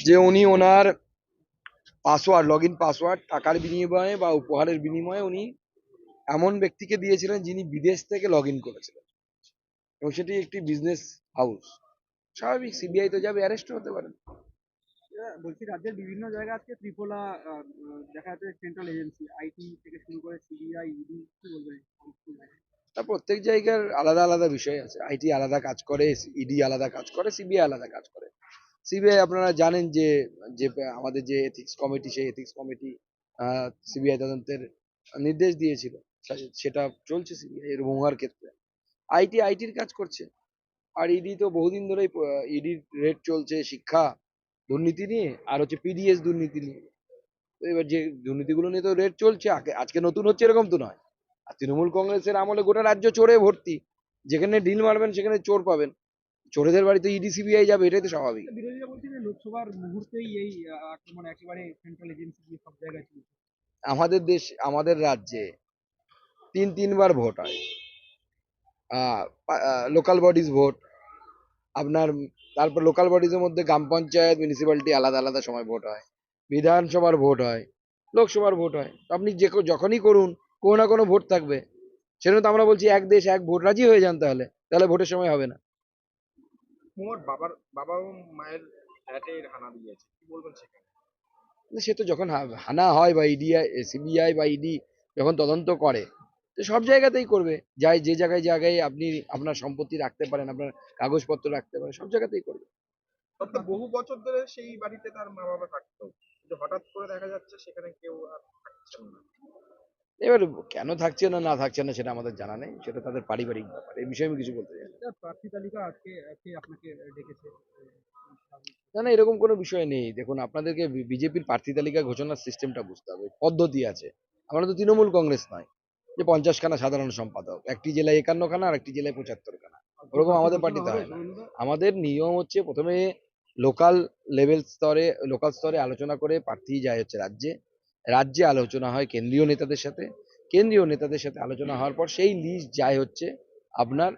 যে উনি ওনার password, log in password টাকার বিনিময়ে বা উপহারের বিনিময়ে উনি এমন ব্যক্তিকে দিয়েছিলেন যিনি বিদেশ থেকে লগ ইন করেছিলেন, এবং সেটি একটি বিজনেস হাউস। স্বাভাবিক, সিবিআই তো যাবে, অ্যারেস্ট হতে পারেন। বলছি রাজ্যের বিভিন্ন জায়গা আজকে ত্রিপোলা দেখা যাচ্ছে সেন্ট্রাল এজেন্সি আইটি থেকে শুরু করে সিবিআই ইডি কি বলবেন? তা প্রত্যেক জায়গার আলাদা আলাদা বিষয় আছে। আইটি আলাদা কাজ করে, ইডি আলাদা কাজ করে, সিবিআই আলাদা কাজ করে। সিবিআই আপনারা জানেন যে যে আমাদের যে এথিক্স কমিটি, সেই এথিক্স কমিটি সিবিআই তদন্তের নির্দেশ দিয়েছিল, সেটা চলছে সিবিআই এর মহুয়ার ক্ষেত্রে। আইটি আইটির কাজ করছে, আর ইডি তো বহুদিন ধরেই ইডির রেড চলছে শিক্ষা দুর্নীতি নিয়ে, আর হচ্ছে পিডিএস দুর্নীতি নিয়ে। তো এবার যে দুর্নীতিগুলো নিয়ে তো রেড চলছে, আজকে নতুন হচ্ছে এরকম তো নয়। আর তৃণমূল কংগ্রেসের আমলে গোটা রাজ্য চোরে ভর্তি, যেখানে ডিল মারবেন সেখানে চোর পাবেন। চোরেদের বাড়িতে ইডি সিবিআই যাবে, এটাই তো স্বাভাবিক। বিরোধীরা বলছে যে লোকসভার মুহূর্তেই এই আক্রমণ একেবারে সেন্ট্রাল এজেন্সি দিয়ে সব জায়গায় চলছে। আমাদের দেশ, আমাদের রাজ্যে তিনবার ভোট হয়। লোকাল বডিজ ভোট আপনার, তারপর লোকাল বডিজের মধ্যে গ্রাম পঞ্চায়েত, মিউনিসিপ্যালিটি আলাদা আলাদা সময় ভোট হয়, বিধানসভার ভোট হয়, লোকসভার ভোট হয়। তো আপনি যখনই করুন, কোনো না কোনো ভোট থাকবে। সেজন্য তো আমরা বলছি এক দেশ এক ভোট, রাজি হয়ে যান, তাহলে তাহলে ভোটের সময় হবে না। মোর বাবা ও মায়ের ফ্ল্যাটে হানা দিয়েছে, কি বলবেন সেখানে? কিন্তু সে তো যখন হানা হয় বা ইডি, সিবিআই বা ইডি যখন তদন্ত করে, তো সব জায়গাতেই করবে। যে জায়গায় জায়গায় আপনি আপনার সম্পত্তি রাখতে পারেন, আপনার কাগজপত্র রাখতে পারেন, সব জায়গাতেই করবে। তো বহু বছর ধরে সেই বাড়িতে তার মা বাবা থাকতো, কিন্তু হঠাৎ করে দেখা যাচ্ছে সেখানে কেউ আর থাকছেন না। এবার কেন থাকছে না না থাকছে না সেটা আমাদের জানা নেই, সেটা তাদের পারিবারিক ব্যাপার, এই বিষয়ে আমি কিছু বলতে চাই না। প্রার্থী তালিকা আজকে কে আপনাকে ডেকেছে? না না, এরকম কোনো বিষয় নেই। দেখুন, আপনাদেরকে বিজেপির প্রার্থী তালিকা ঘোষণার সিস্টেমটা বুঝতে হবে, পদ্ধতি আছে। আমরা তো তৃণমূল কংগ্রেস নয় যে 50 খানা সাধারণ সম্পাদক, একটি জেলায় 51 খানা আর একটি জেলায় 75 খানা, ওরকম আমাদের পার্টিতে হয় না। আমাদের নিয়ম হচ্ছে প্রথমে লোকাল লোকাল স্তরে আলোচনা করে প্রার্থী যায় হচ্ছে রাজ্যে, রাজ্যে আলোচনা হয় কেন্দ্রীয় নেতাদের সাথে, কেন্দ্রীয় নেতাদের সাথে আলোচনা হওয়ার পর সেই লিস্ট যায় হচ্ছে আপনার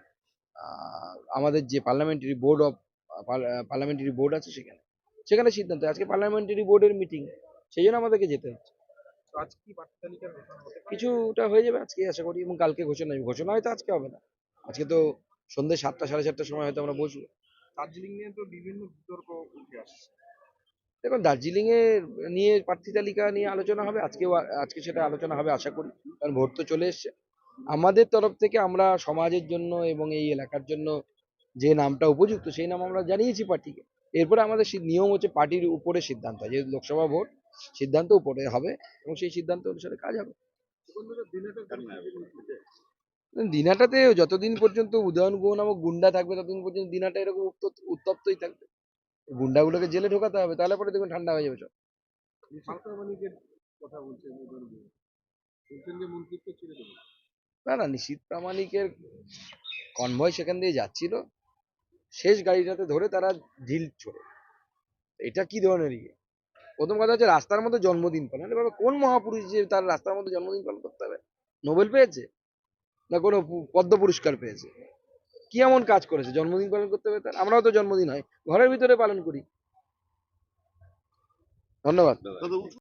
আমাদের যে পার্লামেন্টারি বোর্ড আছে, সেখানে সেখানে সিদ্ধান্ত। আজকে পার্লামেন্টারি বোর্ডের মিটিং, সেই জন্য আমাদেরকে যেতে হচ্ছে। তো আজকে কি প্রার্থী তালিকার ঘোষণা হতে পারে? কিছুটা হয়ে যাবে আজকে আশা করি, এবং কালকে ঘোষণা হয়তো আজকে হবে না। আজকে তো সন্ধ্যে 7টা সাড়ে 7টার সময় হয়তো আমরা বসবো। দার্জিলিং নিয়ে তো বিভিন্ন বিতর্ক উঠে আসছে। দেখুন, দার্জিলিং এ নিয়ে প্রার্থী তালিকা নিয়ে আলোচনা হবে আজকে সেটা আলোচনা হবে আশা করি, কারণ ভোট তো চলে এসছে। আমাদের তরফ থেকে আমরা সমাজের জন্য এবং এই এলাকার জন্য যে নামটা উপযুক্ত সেই নাম আমরা জানিয়েছি পার্টিকে। এরপরে আমাদের নিয়ম হচ্ছে পার্টির উপরে সিদ্ধান্ত হয়, যে লোকসভা ভোট সিদ্ধান্ত উপরে হবে, এবং সেই সিদ্ধান্ত অনুসারে কাজ হবে। দিনাটাতে যতদিন পর্যন্ত উদয়ন গুহ নামক গুন্ডা থাকবে, ততদিন পর্যন্ত দিনাটা এরকম উত্তপ্তই থাকবে। গুন্ডাগুলোকে জেলে ঢোকাতে হবে, তাহলে পরে দেখবেন ঠান্ডা হয়ে যাবে সব। কথা বলছেন যে মন্ত্রিত্ব ছেড়ে দেবেন। না না, নিশীথ প্রামাণিকের কনভয় সেখান দিয়ে যাচ্ছিল, শেষ গাড়িটাতে ধরে তারা ঢিল ছোড়ে। এটা কি ধরনের ইয়ে? প্রথম কথা হচ্ছে রাস্তার মধ্যে জন্মদিন পালন, এবার কোন মহাপুরুষ যে তার রাস্তার মধ্যে জন্মদিন পালন করতে হবে? নোবেল পেয়েছে না কোনো পদ্ম পুরস্কার পেয়েছে? কি এমন কাজ করেছে জন্মদিন পালন করতে হবে তার? আমরাও তো জন্মদিন হয় ঘরের ভিতরে পালন করি। ধন্যবাদ।